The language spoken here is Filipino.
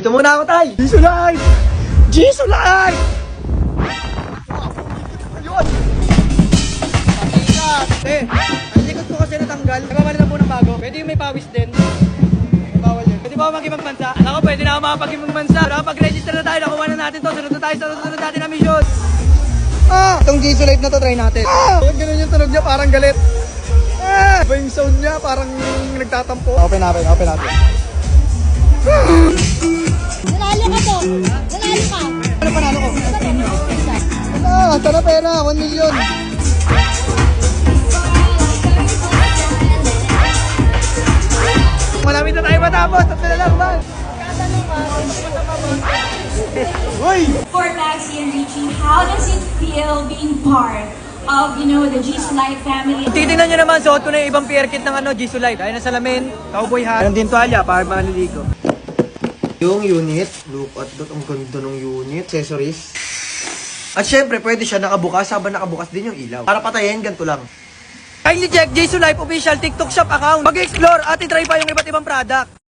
Ito muna ako, tay! Jisoo Live! Jisoo Live! Ayun! Patingat! Ang likod ko kasi natanggal. Nagpapali na po ng bago. Pwede yung may pawis din. Bawal yun. Pwede ba ako mag-ibang-bansa? Alam ko, pwede na ako makapag-ibang-bansa. Pero pag-register na tayo, nakuha na natin to. Sunod na tayo sa susunod natin na mission. Itong Jisoo Live na to, try natin. Ganun yung tunog niya, parang galit. Iba yung sound niya, parang nagtatampo. Open natin. Nanalo ka to. Nanalo ka. Ano panalo ko? Asa na pera, 1 million. Malapit na tayo matapos. Tapos na lang, man. Uy! For Maxi and Richie, how does it feel being part of, the Jisoo Live family? Titingnan nyo naman, suot ko na yung ibang PR kit ng Jisoo Live. Ayun na salamin, cowboy hat. Meron din tuwalya para maliligo. Yung unit, look at that, ang ganda ng unit, accessories. At syempre, pwede siya nakabukas, habang nakabukas din yung ilaw. Para patayin, ganito lang. Kindly check Jisoo Live official TikTok shop account. Mag-explore at i-try pa yung iba't ibang product.